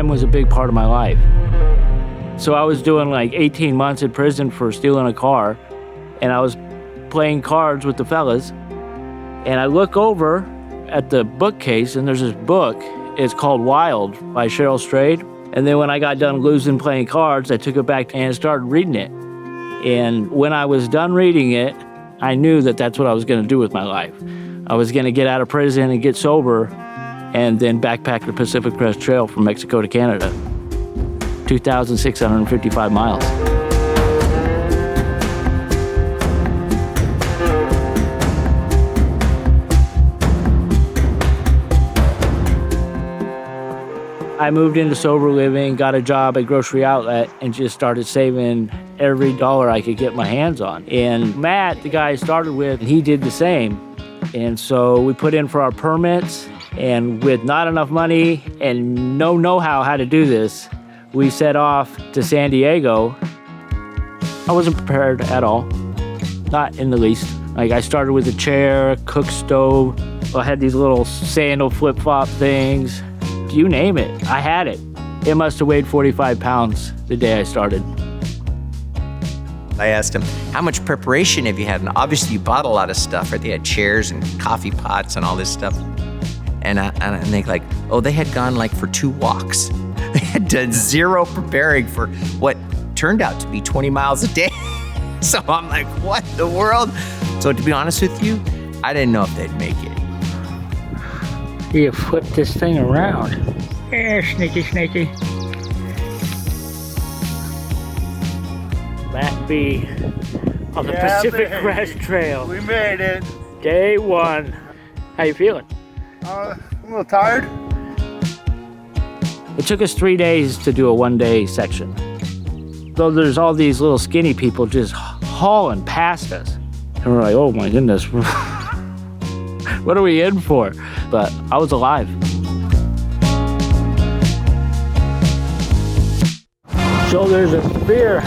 crime was a big part of my life. So I was doing like 18 months in prison for stealing a car, and I was playing cards with the fellas, and I look over at the bookcase, and there's this book. It's called Wild by Cheryl Strayed. And then when I got done losing playing cards, I took it back and started reading it. And when I was done reading it, I knew that that's what I was going to do with my life. I was going to get out of prison and get sober, and then backpack the Pacific Crest Trail from Mexico to Canada. 2,655 miles. I moved into sober living, got a job at Grocery Outlet, and just started saving every dollar I could get my hands on. And Matt, the guy I started with, he did the same. And so we put in for our permits, and with not enough money and no know-how how to do this, we set off to San Diego. I wasn't prepared at all, not in the least. Like, I started with a chair, a cook stove. I had these little sandal flip-flop things. You name it, I had it. It must have weighed 45 pounds the day I started. I asked him, how much preparation have you had? And obviously you bought a lot of stuff, right? They had chairs and coffee pots and all this stuff. And I think like, oh, they had gone like for 2 walks. They had done zero preparing for what turned out to be 20 miles a day. So I'm like, what in the world? So to be honest with you, I didn't know if they'd make it. You flip this thing around. Yeah, sneaky. Matt B. on the Pacific Crest Trail. We made it. Day 1. How you feeling? I'm a little tired. It took us 3 days to do a 1-day section. Though there's all these little skinny people just hauling past us. And we're like, oh my goodness, what are we in for? But I was alive. So there's a severe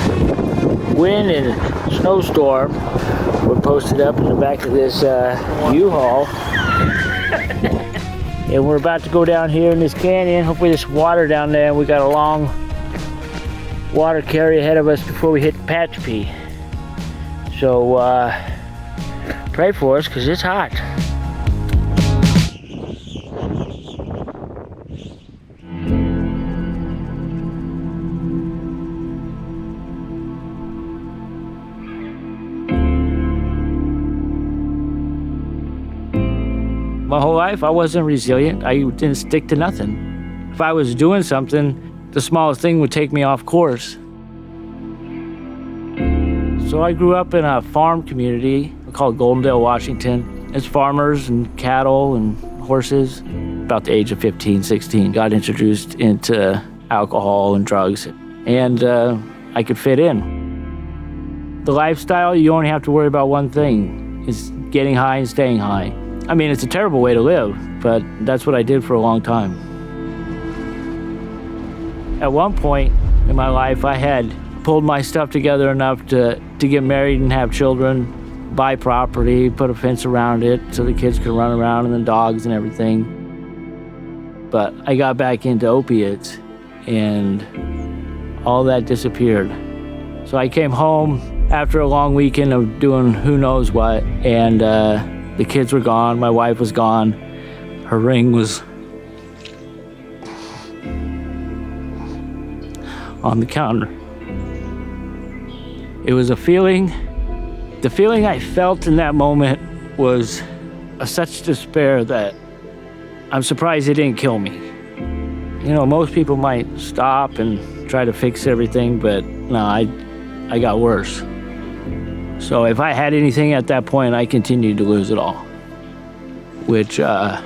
wind and snowstorm. We're posted up in the back of this U-Haul. And we're about to go down here in this canyon. Hopefully there's water down there. We got a long water carry ahead of us before we hit Tehachapi. So pray for us, because it's hot. My whole life, I wasn't resilient. I didn't stick to nothing. If I was doing something, the smallest thing would take me off course. So I grew up in a farm community called Goldendale, Washington. It's farmers and cattle and horses. About the age of 15, 16, got introduced into alcohol and drugs, and I could fit in. The lifestyle, you only have to worry about one thing, is getting high and staying high. I mean, it's a terrible way to live, but that's what I did for a long time. At one point in my life, I had pulled my stuff together enough to get married and have children, buy property, put a fence around it so the kids could run around and the dogs and everything. But I got back into opiates and all that disappeared. So I came home after a long weekend of doing who knows what, and the kids were gone, my wife was gone, her ring was on the counter. It was a feeling, the feeling I felt in that moment was such despair that I'm surprised it didn't kill me. You know, most people might stop and try to fix everything, but no, I got worse. So if I had anything at that point, I continued to lose it all, which I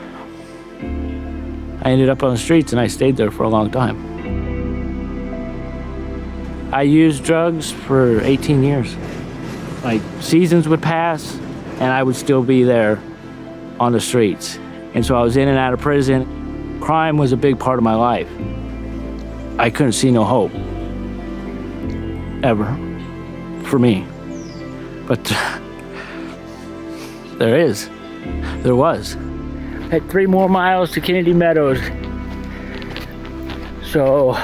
ended up on the streets, and I stayed there for a long time. I used drugs for 18 years. Like, seasons would pass, and I would still be there on the streets. And so I was in and out of prison. Crime was a big part of my life. I couldn't see no hope, ever, for me. But there was. I had 3 more miles to Kennedy Meadows. So,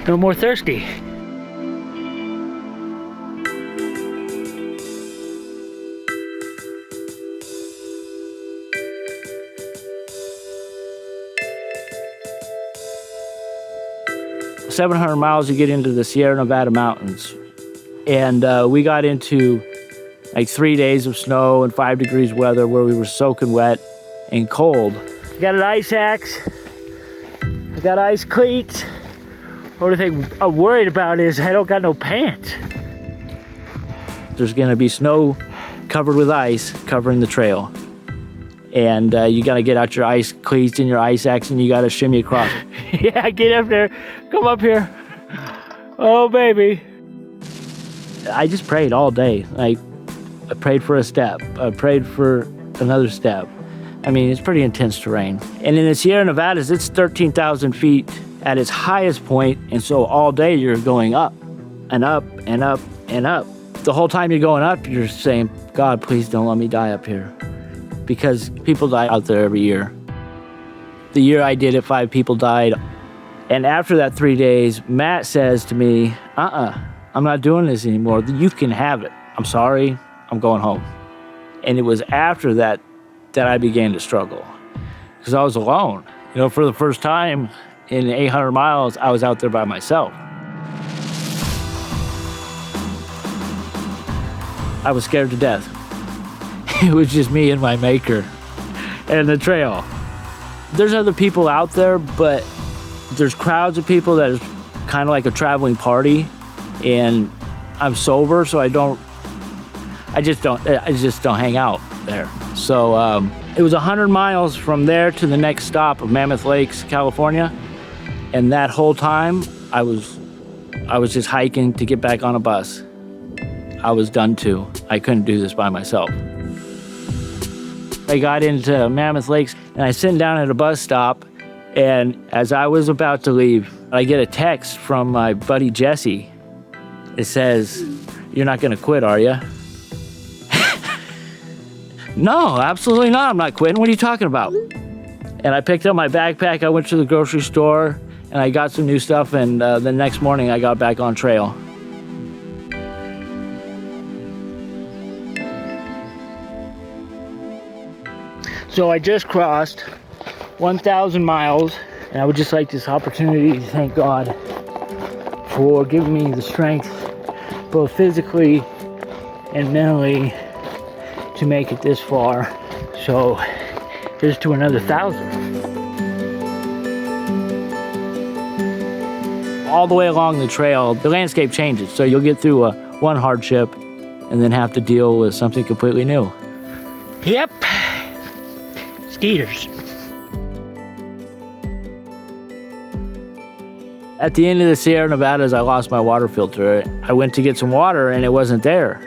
no more thirsty. "700 miles to get into the Sierra Nevada mountains. And we got into like 3 days of snow and 5 degrees weather where we were soaking wet and cold. I got an ice axe. I got ice cleats. The only thing I'm worried about is I don't got no pants. There's gonna be snow covered with ice covering the trail. And you gotta get out your ice cleats and your ice axe and you gotta shimmy across. Yeah, get up there. Come up here. Oh, baby. I just prayed all day. Like, I prayed for a step. I prayed for another step. I mean, it's pretty intense terrain. And in the Sierra Nevadas, it's 13,000 feet at its highest point, and so all day you're going up and up and up and up. The whole time you're going up, you're saying, God, please don't let me die up here. Because people die out there every year. The year I did it, 5 people died. And after that 3 days, Matt says to me, I'm not doing this anymore. You can have it. I'm sorry, I'm going home. And it was after that that I began to struggle because I was alone. You know, for the first time in 800 miles, I was out there by myself. I was scared to death. It was just me and my maker and the trail. There's other people out there, but there's crowds of people that is kind of like a traveling party, and I'm sober, so I just don't hang out there. So it was 100 miles from there to the next stop of Mammoth Lakes, California, and that whole time I was just hiking to get back on a bus. I was done too. I couldn't do this by myself. I got into Mammoth Lakes and I sat down at a bus stop, and as I was about to leave, I get a text from my buddy Jesse. It says, "You're not gonna quit, are you?" No, absolutely not. I'm not quitting. What are you talking about? And I picked up my backpack. I went to the grocery store and I got some new stuff. And the next morning I got back on trail. So I just crossed 1,000 miles, and I would just like this opportunity to thank God for giving me the strength, both physically and mentally, to make it this far. So here's to another 1,000. All the way along the trail, the landscape changes. So you'll get through one hardship and then have to deal with something completely new. Yep. Skeeters. At the end of the Sierra Nevadas, I lost my water filter. I went to get some water and it wasn't there.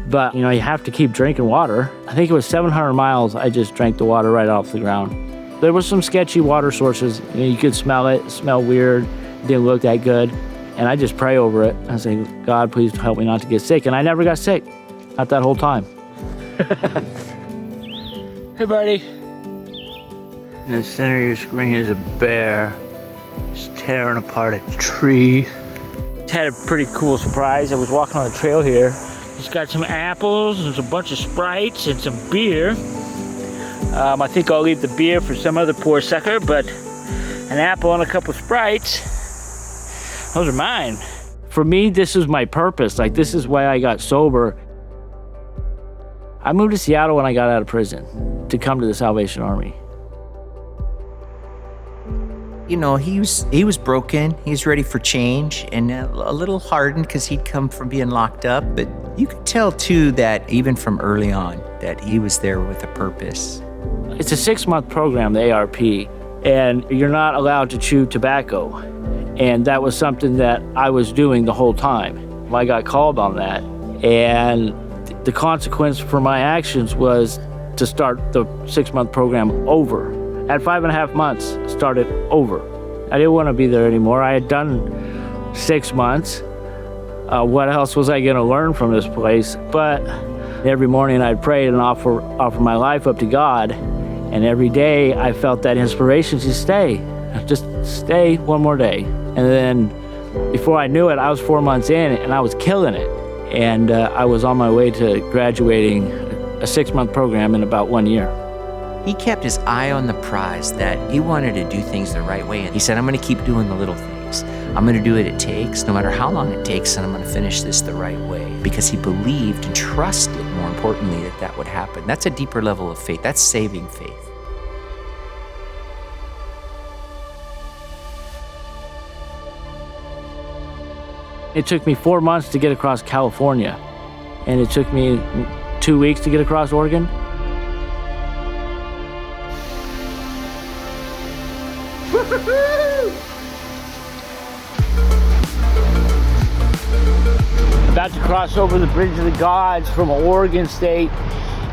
But, you know, you have to keep drinking water. I think it was 700 miles, I just drank the water right off the ground. There were some sketchy water sources. You know, you could smell it, smell weird, didn't look that good. And I just pray over it. I say, God, please help me not to get sick. And I never got sick, not that whole time. Hey, buddy. In the center of your screen is a bear. Just tearing apart a tree. Had a pretty cool surprise. I was walking on the trail here. Just got some apples and a bunch of Sprites and some beer. I think I'll leave the beer for some other poor sucker, but an apple and a couple of Sprites, those are mine. For me, this is my purpose. Like, this is why I got sober. I moved to Seattle when I got out of prison to come to the Salvation Army. You know, he was broken. He was ready for change and a little hardened because he'd come from being locked up. But you could tell, too, that even from early on, that he was there with a purpose. It's a 6-month program, the ARP, and you're not allowed to chew tobacco. And that was something that I was doing the whole time. I got called on that. And the consequence for my actions was to start the 6-month program over. At 5.5 months, started over. I didn't want to be there anymore. I had done 6 months. What else was I going to learn from this place? But every morning I'd pray and offer my life up to God. And every day I felt that inspiration to stay. just stay one more day. And then before I knew it, I was 4 months in and I was killing it. And I was on my way to graduating a 6-month program in about 1 year. He kept his eye on the prize, that he wanted to do things the right way. And he said, I'm going to keep doing the little things. I'm going to do what it takes, no matter how long it takes, and I'm going to finish this the right way. Because he believed and trusted, more importantly, that that would happen. That's a deeper level of faith. That's saving faith. It took me 4 months to get across California, and it took me 2 weeks to get across Oregon. About to cross over the Bridge of the Gods from Oregon State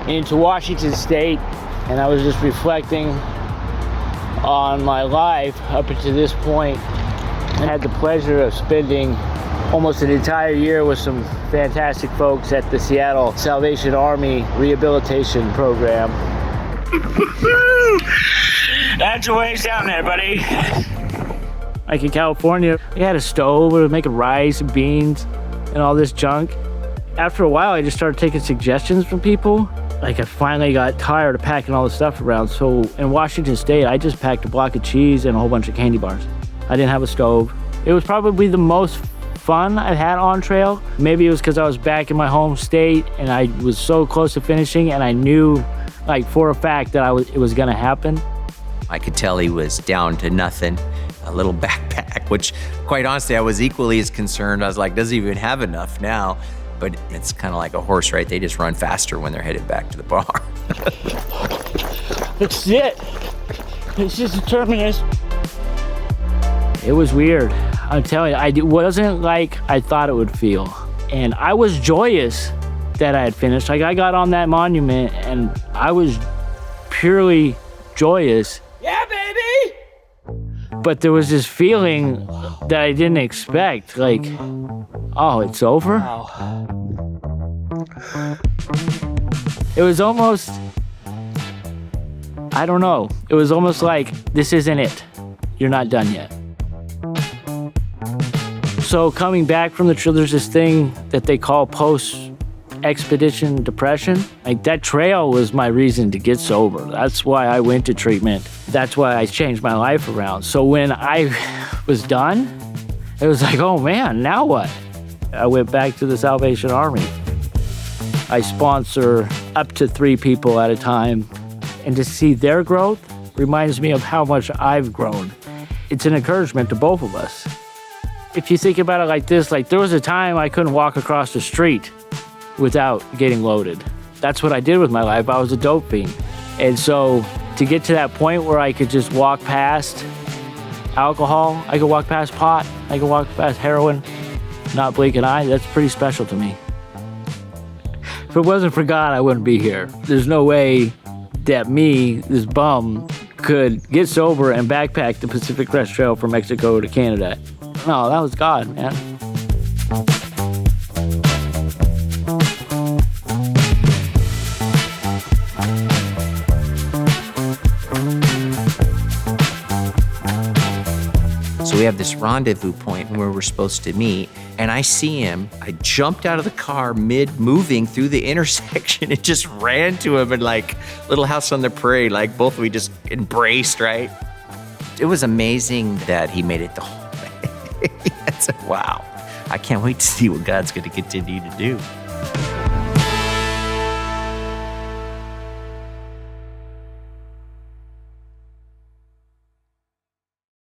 into Washington State, and I was just reflecting on my life up until this point. I had the pleasure of spending almost an entire year with some fantastic folks at the Seattle Salvation Army Rehabilitation Program. That's a ways down there, buddy. Like in California, we had a stove, we were making rice and beans and all this junk. After a while, I just started taking suggestions from people. Like I finally got tired of packing all this stuff around. So in Washington State, I just packed a block of cheese and a whole bunch of candy bars. I didn't have a stove. It was probably the most fun I've had on trail. Maybe it was because I was back in my home state and I was so close to finishing, and I knew like for a fact that it was gonna happen. I could tell he was down to nothing, a little backpack, which quite honestly, I was equally as concerned. I was like, does he even have enough now? But it's kind of like a horse, right? They just run faster when they're headed back to the bar. That's it. It's just a terminus. It was weird. I'm telling you, it wasn't like I thought it would feel. And I was joyous that I had finished. Like I got on that monument and I was purely joyous. Yeah, baby! But there was this feeling that I didn't expect. Like, oh, it's over? Wow. It was almost, I don't know. It was almost like, this isn't it. You're not done yet. So coming back from the trail, there's this thing that they call post-expedition depression. Like that trail was my reason to get sober. That's why I went to treatment. That's why I changed my life around. So when I was done, it was like, oh man, now what? I went back to the Salvation Army. I sponsor up to 3 people at a time. And to see their growth reminds me of how much I've grown. It's an encouragement to both of us. If you think about it like this, like there was a time I couldn't walk across the street without getting loaded. That's what I did with my life. I was a dope fiend. And so to get to that point where I could just walk past alcohol, I could walk past pot, I could walk past heroin, not blink an eye, that's pretty special to me. If it wasn't for God, I wouldn't be here. There's no way that me, this bum, could get sober and backpack the Pacific Crest Trail from Mexico to Canada. No, that was God, man. So we have this rendezvous point where we're supposed to meet, and I see him. I jumped out of the car mid-moving through the intersection and just ran to him, and like Little House on the Prairie, like both we just embraced, right? It was amazing that he made it the whole way. I said, wow, I can't wait to see what God's going to continue to do.